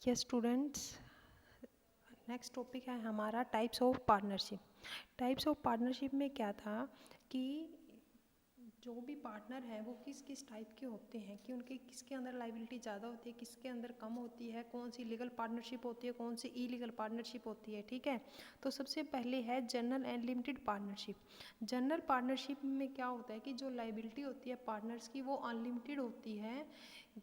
ये students, next topic है हमारा types of partnership. Types of partnership में क्या था कि जो भी पार्टनर है वो किस किस टाइप के होते हैं, कि उनके किसके अंदर लाइबिलिटी ज़्यादा होती है, किसके अंदर कम होती है, कौन सी लीगल पार्टनरशिप होती है, कौन सी इलीगल पार्टनरशिप होती है। ठीक है, तो सबसे पहले है general and limited partnership. General partnership में क्या होता है कि जो लाइबिलिटी होती है पार्टनर्स की वो अनलिमिटेड होती है।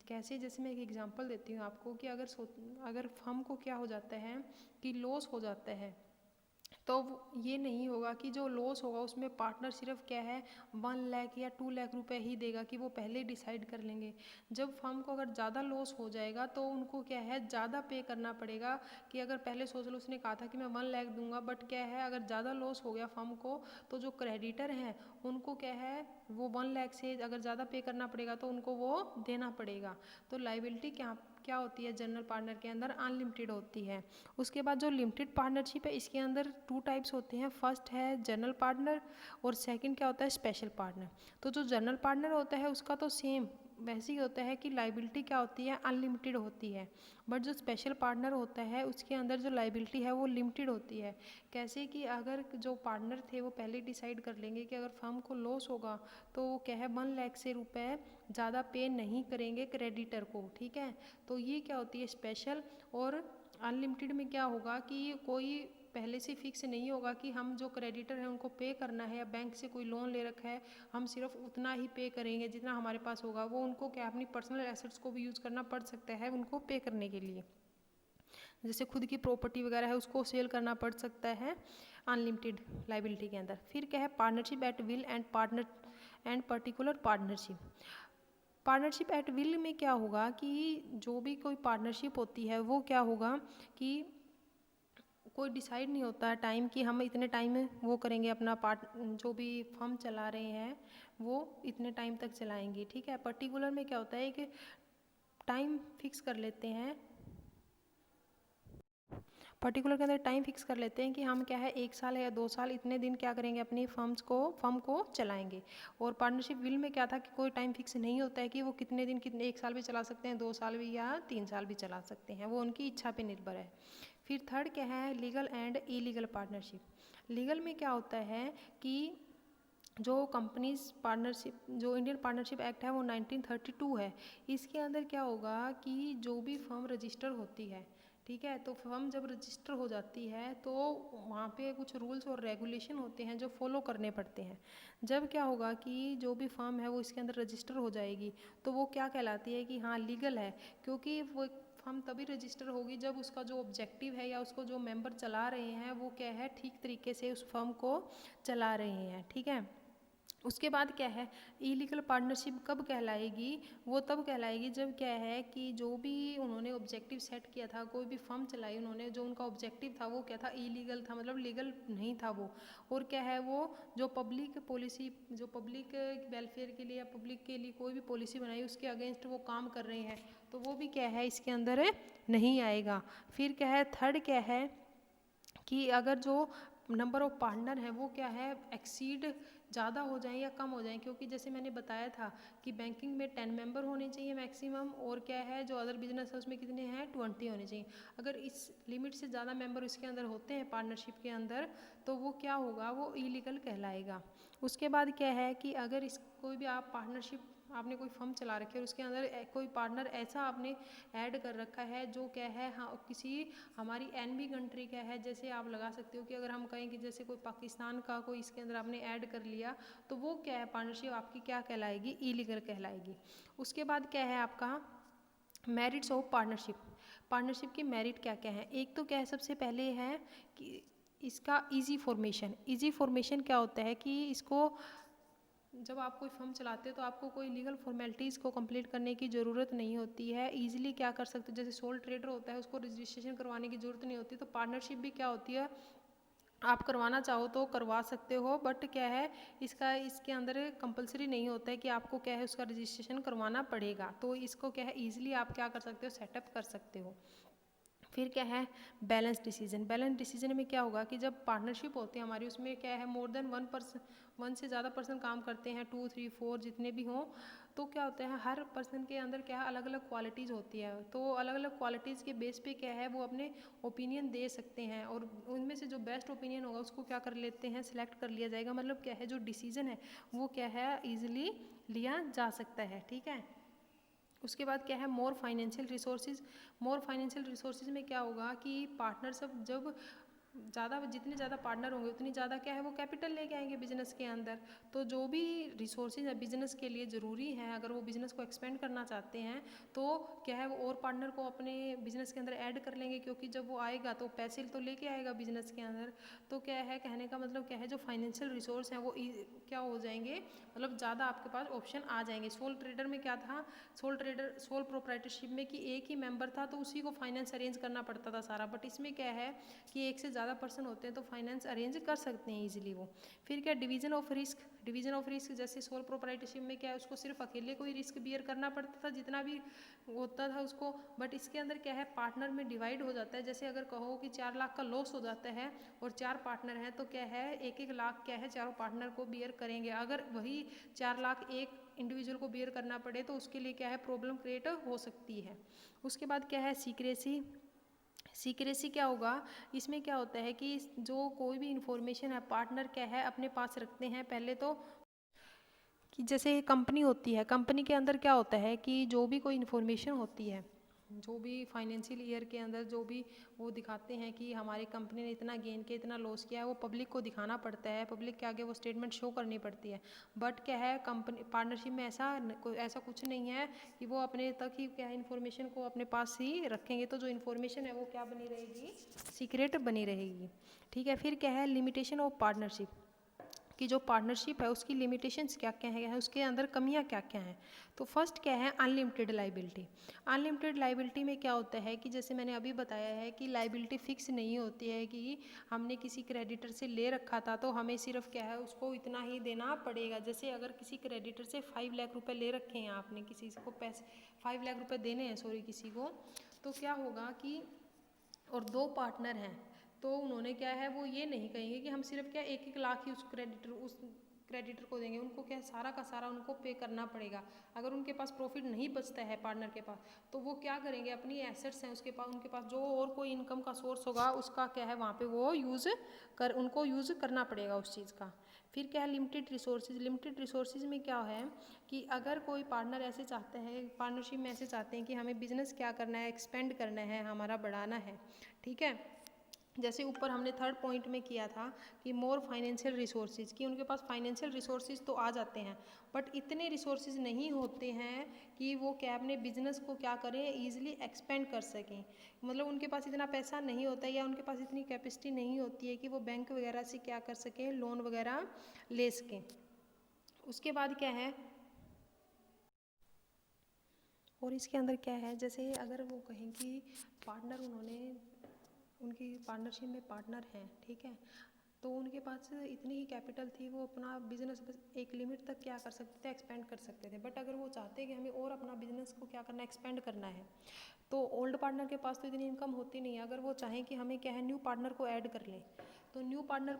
कैसे, जैसे मैं एक एग्जांपल देती हूँ आपको कि अगर फर्म को क्या हो जाता है कि लॉस हो जाता है, तो ये नहीं होगा कि जो लॉस होगा उसमें पार्टनर सिर्फ क्या है 1 लाख या 2 लाख रुपए ही देगा, कि वो पहले डिसाइड कर लेंगे। जब फर्म को अगर ज़्यादा लॉस हो जाएगा तो उनको क्या है ज़्यादा पे करना पड़ेगा। कि अगर पहले सोच लो उसने कहा था कि मैं 1 लाख दूंगा, बट क्या है अगर ज़्यादा लॉस हो गया फर्म को तो जो क्रेडिटर हैं उनको क्या है वो 1 लाख से अगर ज़्यादा पे करना पड़ेगा तो उनको वो देना पड़ेगा। तो लाइबिलिटी क्या क्या होती है जनरल पार्टनर के अंदर अनलिमिटेड होती है। उसके बाद जो लिमिटेड पार्टनरशिप है इसके अंदर 2 टाइप्स होते हैं। फर्स्ट है जनरल पार्टनर और सेकंड क्या होता है स्पेशल पार्टनर। तो जो जनरल पार्टनर होता है उसका तो सेम वैसे ही होता है कि लाइबिलिटी क्या होती है अनलिमिटेड होती है। बट जो स्पेशल पार्टनर होता है उसके अंदर जो लाइबिलिटी है वो लिमिटेड होती है। कैसे कि अगर जो पार्टनर थे वो पहले डिसाइड कर लेंगे कि अगर फर्म को लॉस होगा तो वो क्या है 1 लाख से रुपए ज़्यादा पे नहीं करेंगे क्रेडिटर को। ठीक है, तो ये क्या होती है स्पेशल। और अनलिमिटेड में क्या होगा कि कोई पहले से फिक्स नहीं होगा कि हम जो क्रेडिटर है उनको पे करना है, या बैंक से कोई लोन ले रखा है हम सिर्फ उतना ही पे करेंगे जितना हमारे पास होगा। वो उनको क्या अपनी पर्सनल एसेट्स को भी यूज़ करना पड़ सकता है उनको पे करने के लिए, जैसे खुद की प्रॉपर्टी वगैरह है उसको सेल करना पड़ सकता है अनलिमिटेड लाइबिलिटी के अंदर। फिर क्या है partnership at will and partner and particular partnership. Partnership at will में क्या होगा कि जो भी कोई पार्टनरशिप होती है वो क्या होगा कि कोई डिसाइड नहीं होता है टाइम कि हम इतने टाइम में वो करेंगे अपना पार्ट, जो भी फर्म चला रहे हैं वो इतने टाइम तक चलाएंगे। ठीक है, पर्टिकुलर में क्या होता है कि टाइम फिक्स कर लेते हैं, पर्टिकुलर के अंदर टाइम फिक्स कर लेते हैं कि हम क्या है 1 साल या 2 साल इतने दिन क्या करेंगे अपनी फर्म को चलाएंगे। और पार्टनरशिप विल में क्या था कि कोई टाइम फिक्स नहीं होता है कि वो कितने दिन कितने 1 साल भी चला सकते हैं, 2 साल भी या 3 साल भी चला सकते हैं, वो उनकी इच्छा पे निर्भर है। फिर थर्ड क्या है legal and illegal partnership. Legal में क्या होता है कि जो कंपनीज पार्टनरशिप, जो इंडियन पार्टनरशिप एक्ट है वो 1932 है। इसके अंदर क्या होगा कि जो भी फर्म रजिस्टर होती है, ठीक है, तो फर्म जब रजिस्टर हो जाती है तो वहाँ पे कुछ रूल्स और रेगुलेशन होते हैं जो फॉलो करने पड़ते हैं। जब क्या होगा कि जो भी फर्म है वो इसके अंदर रजिस्टर हो जाएगी तो वो क्या कहलाती है कि हाँ लीगल है, क्योंकि वो फर्म तभी रजिस्टर होगी जब उसका जो ऑब्जेक्टिव है या उसको जो मेंबर चला रहे हैं वो क्या है ठीक तरीके से उस फर्म को चला रहे हैं। ठीक है, उसके बाद क्या है इलीगल पार्टनरशिप कब कहलाएगी, वो तब कहलाएगी जब क्या है कि जो भी उन्होंने ऑब्जेक्टिव सेट किया था, कोई भी फर्म चलाई उन्होंने, जो उनका ऑब्जेक्टिव था वो क्या था इलीगल था, मतलब लीगल नहीं था वो। और क्या है वो जो पब्लिक पॉलिसी, जो पब्लिक वेलफेयर के लिए या पब्लिक के लिए कोई भी पॉलिसी बनाई उसके अगेंस्ट वो काम कर रहे हैं तो वो भी क्या है इसके अंदर नहीं आएगा। फिर क्या है थर्ड क्या है कि अगर जो नंबर ऑफ पार्टनर है वो क्या है एक्सीड ज़्यादा हो जाए या कम हो जाए, क्योंकि जैसे मैंने बताया था कि बैंकिंग में 10 मेंबर होने चाहिए मैक्सिमम, और क्या है जो अदर बिजनेस है उसमें कितने हैं 20 होने चाहिए। अगर इस लिमिट से ज़्यादा मेंबर इसके अंदर होते हैं पार्टनरशिप के अंदर तो वो क्या होगा वो इलीगल कहलाएगा। उसके बाद क्या है कि अगर इस कोई भी आप पार्टनरशिप आपने कोई फर्म चला रखी है और उसके अंदर कोई पार्टनर ऐसा आपने ऐड कर रखा है जो क्या है हाँ किसी हमारी एनबी कंट्री क्या है, जैसे आप लगा सकते हो कि अगर हम कहें कि जैसे कोई पाकिस्तान का कोई इसके अंदर आपने ऐड कर लिया तो वो क्या है पार्टनरशिप आपकी क्या कहलाएगी इलीगल कहलाएगी। उसके बाद क्या है आपका मेरिट्स ऑफ पार्टनरशिप। पार्टनरशिप की मेरिट क्या क्या है, एक तो क्या है सबसे पहले है कि इसका इजी फॉर्मेशन। इजी फॉर्मेशन क्या होता है कि इसको जब आप कोई फर्म चलाते हो तो आपको कोई लीगल फॉर्मेलिटीज़ को कंप्लीट करने की ज़रूरत नहीं होती है, ईजिली क्या कर सकते हो, जैसे सोल ट्रेडर होता है उसको रजिस्ट्रेशन करवाने की ज़रूरत नहीं होती। तो पार्टनरशिप भी क्या होती है आप करवाना चाहो तो करवा सकते हो, बट क्या है इसके अंदर कंपलसरी नहीं होता है कि आपको क्या है उसका रजिस्ट्रेशन करवाना पड़ेगा। तो इसको क्या है ईजिली आप क्या कर सकते हो सेटअप कर सकते हो। फिर क्या है बैलेंस डिसीजन। बैलेंस डिसीजन में क्या होगा कि जब पार्टनरशिप होती है हमारी, उसमें क्या है मोर देन वन से ज़्यादा पर्सन काम करते हैं, 2 3 4 जितने भी हों, तो क्या होता है हर पर्सन के अंदर क्या है अलग अलग क्वालिटीज़ होती है। तो अलग अलग क्वालिटीज़ के बेस पे क्या है वो अपने ओपिनियन दे सकते हैं, और उनमें से जो बेस्ट ओपिनियन होगा उसको क्या कर लेते हैं सिलेक्ट कर लिया जाएगा। मतलब क्या है जो डिसीजन है वो क्या है ईजिली लिया जा सकता है। ठीक है, उसके बाद क्या है मोर फाइनेंशियल रिसोर्सेज। मोर फाइनेंशियल रिसोर्सेज में क्या होगा कि पार्टनर सब जब ज़्यादा, जितने ज़्यादा पार्टनर होंगे उतनी ज़्यादा क्या है वो कैपिटल लेके आएंगे बिजनेस के अंदर। तो जो भी रिसोर्सेज है बिजनेस के लिए ज़रूरी है, अगर वो बिज़नेस को एक्सपेंड करना चाहते हैं तो क्या है वो और पार्टनर को अपने बिज़नेस के अंदर ऐड कर लेंगे, क्योंकि जब वो आएगा तो पैसे तो लेके आएगा बिज़नेस के अंदर। तो क्या है कहने का मतलब क्या है जो फाइनेंशियल रिसोर्स हैं वो क्या हो जाएंगे, मतलब ज़्यादा आपके पास ऑप्शन आ जाएंगे। सोल ट्रेडर में क्या था, सोल प्रोप्राइटरशिप में कि एक ही मेंबर था तो उसी को फाइनेंस अरेंज करना पड़ता था सारा, बट इसमें क्या है कि एक से ज़्यादा पर्सन होते हैं तो फाइनेंस अरेंज कर सकते हैं ईजिली वो। फिर क्या division of risk. Division of risk जैसे सोल प्रोप्राइटरशिप में क्या है उसको सिर्फ अकेले को ही रिस्क बियर करना पड़ता था जितना भी होता था उसको, बट इसके अंदर क्या है पार्टनर में डिवाइड हो जाता है। जैसे अगर कहो कि 4 लाख का लॉस हो जाता है और 4 पार्टनर हैं तो क्या है 1-1 लाख क्या है चारों पार्टनर को बियर करेंगे। अगर वही 4 लाख एक इंडिविजुअल को बियर करना पड़े तो उसके लिए क्या है प्रॉब्लम क्रिएट हो सकती है। उसके बाद क्या है सीक्रेसी। सीक्रेसी क्या होगा, इसमें क्या होता है कि जो कोई भी इंफॉर्मेशन है पार्टनर क्या है अपने पास रखते हैं। पहले तो कि जैसे कंपनी होती है, कंपनी के अंदर क्या होता है कि जो भी कोई इन्फॉर्मेशन होती है, जो भी फाइनेंशियल ईयर के अंदर जो भी वो दिखाते हैं कि हमारी कंपनी ने इतना गेन किया इतना लॉस किया है, वो पब्लिक को दिखाना पड़ता है, पब्लिक के आगे वो स्टेटमेंट शो करनी पड़ती है। बट क्या है कंपनी पार्टनरशिप में ऐसा कुछ नहीं है कि वो अपने तक ही क्या है इन्फॉर्मेशन को अपने पास ही रखेंगे, तो जो इन्फॉर्मेशन है वो क्या बनी रहेगी, सीक्रेट बनी रहेगी। ठीक है, फिर क्या है लिमिटेशन ऑफ पार्टनरशिप, कि जो पार्टनरशिप है उसकी लिमिटेशंस क्या क्या है, उसके अंदर कमियां क्या क्या हैं। तो फर्स्ट क्या है अनलिमिटेड लाइबिलिटी। अनलिमिटेड लाइबिलिटी में क्या होता है कि जैसे मैंने अभी बताया है कि लाइबिलिटी फिक्स नहीं होती है, कि हमने किसी क्रेडिटर से ले रखा था तो हमें सिर्फ क्या है उसको इतना ही देना पड़ेगा। जैसे अगर किसी क्रेडिटर से 5 लाख रुपए ले रखे हैं आपने, किसी को पैसे 5 लाख रुपए देने हैं सॉरी किसी को, तो क्या होगा कि और 2 पार्टनर हैं तो उन्होंने क्या है वो ये नहीं कहेंगे कि हम सिर्फ क्या 1-1 लाख ही उस क्रेडिटर को देंगे, उनको क्या सारा का सारा उनको पे करना पड़ेगा। अगर उनके पास प्रॉफिट नहीं बचता है पार्टनर के पास तो वो क्या करेंगे, अपनी एसेट्स हैं उसके पास, उनके पास जो और कोई इनकम का सोर्स होगा उसका क्या है वहाँ पे वो उनको यूज़ करना पड़ेगा उस चीज़ का। फिर क्या है लिमिटेड रिसोर्सेज। लिमिटेड रिसोर्सेज में क्या है कि अगर कोई पार्टनर ऐसे चाहते हैं, पार्टनरशिप में ऐसे चाहते हैं कि हमें बिजनेस क्या करना है, एक्सपेंड करना है, हमारा बढ़ाना है। ठीक है, जैसे ऊपर हमने थर्ड पॉइंट में किया था कि मोर फाइनेंशियल रिसोर्सेज, कि उनके पास फाइनेंशियल रिसोर्सेज तो आ जाते हैं बट इतने रिसोर्सेज नहीं होते हैं कि वो क्या अपने बिजनेस को क्या करें ईजिली एक्सपेंड कर सकें। मतलब उनके पास इतना पैसा नहीं होता है या उनके पास इतनी कैपेसिटी नहीं होती है कि वो बैंक वगैरह से क्या कर सकें, लोन वगैरह ले सकें। उसके बाद क्या है और इसके अंदर क्या है, जैसे अगर वो कहें कि पार्टनर उनकी पार्टनरशिप में पार्टनर हैं, ठीक है, तो उनके पास इतनी ही कैपिटल थी, वो अपना बिजनेस बस एक लिमिट तक क्या कर सकते थे, एक्सपेंड कर सकते थे। बट अगर वो चाहते हैं कि हमें और अपना बिजनेस को क्या करना है, एक्सपेंड करना है, तो ओल्ड पार्टनर के पास तो इतनी इनकम होती नहीं है। अगर वो चाहें कि हमें क्या है न्यू पार्टनर को ऐड कर लें, तो न्यू पार्टनर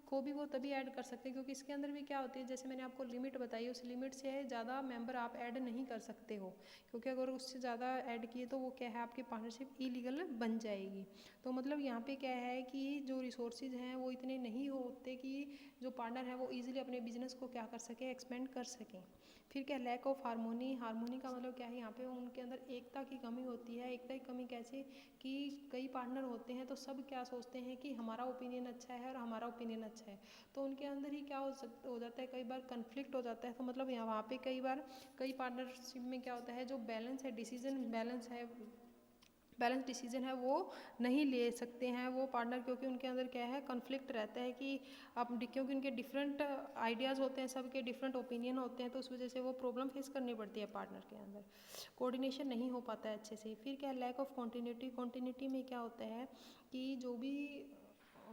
को भी वो तभी ऐड कर सकते हैं, क्योंकि इसके अंदर भी क्या होती है, जैसे मैंने आपको लिमिट बताई, उस लिमिट से ज़्यादा मेंबर आप ऐड नहीं कर सकते हो, क्योंकि अगर उससे ज़्यादा ऐड किए तो वो क्या है आपकी पार्टनरशिप इलीगल बन जाएगी। तो मतलब यहाँ पे क्या है कि जो रिसोर्सेज हैं वो इतने नहीं होते कि जो पार्टनर है वो ईजिली अपने बिजनेस को क्या कर सकें, एक्सपेंड कर सकें। फिर क्या लैक ऑफ हारमोनी। हारमोनी का मतलब क्या है, यहाँ पे उनके अंदर एकता की कमी होती है। एकता की कमी कैसे, कि कई पार्टनर होते हैं तो सब क्या सोचते हैं कि हमारा ओपिनियन अच्छा है और हमारा ओपिनियन अच्छा है, तो उनके अंदर ही क्या हो जाता है, कई बार कन्फ्लिक्ट हो जाता है। तो मतलब यहाँ वहाँ पे कई पार्टनरशिप में क्या होता है, जो बैलेंस है, डिसीजन बैलेंस डिसीजन है वो नहीं ले सकते हैं वो पार्टनर, क्योंकि उनके अंदर क्या है कन्फ्लिक्ट रहता है कि अब क्योंकि उनके डिफरेंट आइडियाज़ होते हैं, सबके डिफरेंट ओपिनियन होते हैं, तो उस वजह से वो प्रॉब्लम फेस करनी पड़ती है पार्टनर के अंदर, कोऑर्डिनेशन नहीं हो पाता है अच्छे से। फिर क्या लैक ऑफ कॉन्टीन्यूटी। कॉन्टीन्यूटी में क्या होता है कि जो भी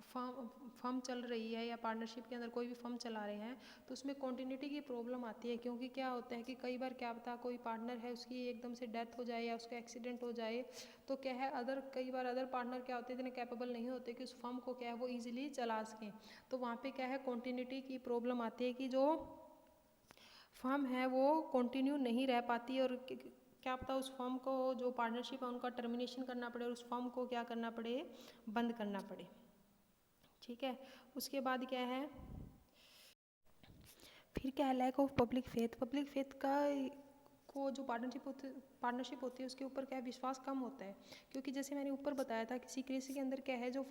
फर्म चल रही है या पार्टनरशिप के अंदर कोई भी फर्म चला रहे हैं तो उसमें कॉन्टिन्यूटी की प्रॉब्लम आती है, क्योंकि क्या होता है कि कई बार क्या पता कोई पार्टनर है उसकी एकदम से डेथ हो जाए या उसका एक्सीडेंट हो जाए, तो क्या है कई बार अदर पार्टनर क्या होते हैं इतने कैपेबल नहीं होते कि उस फर्म को क्या है वो ईजिली चला सकें। तो वहाँ पे क्या है कॉन्टिन्यूटी की प्रॉब्लम आती है कि जो फर्म है वो कंटिन्यू नहीं रह पाती, और क्या पता उस फर्म को जो पार्टनरशिप है उनका टर्मिनेशन करना पड़े और उस फर्म को क्या करना पड़े, बंद करना पड़े। ठीक है, उसके बाद क्या है, फिर क्या है lack of public faith. Public faith का को जो पार्टनरशिप होती है उसके ऊपर क्या है विश्वास कम होता है, क्योंकि जैसे मैंने ऊपर बताया था कि सीक्रेसी के अंदर क्या है जो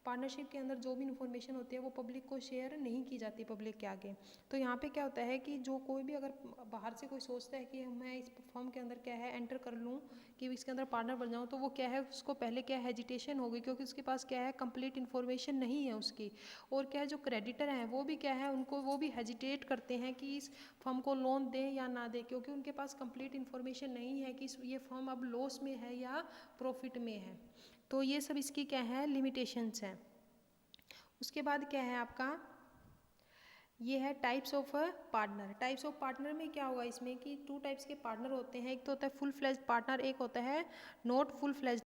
पार्टनरशिप के अंदर जो भी इन्फॉर्मेशन होती है वो पब्लिक को शेयर नहीं की जाती पब्लिक के आगे। तो यहाँ पे क्या होता है कि जो कोई भी अगर बाहर से कोई सोचता है कि मैं इस फर्म के अंदर क्या है एंटर कर लूँ कि इसके अंदर पार्टनर बन जाऊँ, तो वो क्या है उसको पहले क्या हेजिटेशन होगी, क्योंकि उसके पास क्या है कंप्लीट इन्फॉर्मेशन नहीं है उसकी। और क्या है जो क्रेडिटर हैं वो भी क्या है उनको वो भी हेजिटेट करते हैं कि इस फर्म को लोन दें या ना दें, क्योंकि उनके पास कंप्लीट इन्फॉर्मेशन नहीं है कि ये फर्म अब लॉस में है या प्रॉफिट में है। तो ये सब इसकी क्या है लिमिटेशंस हैं। उसके बाद क्या है आपका, ये है types of partner. Types of partner में क्या होगा इसमें कि 2 टाइप्स के पार्टनर होते हैं, एक तो होता है फुल फ्लेज्ड पार्टनर, एक होता है नॉट फुल फ्लेज्ड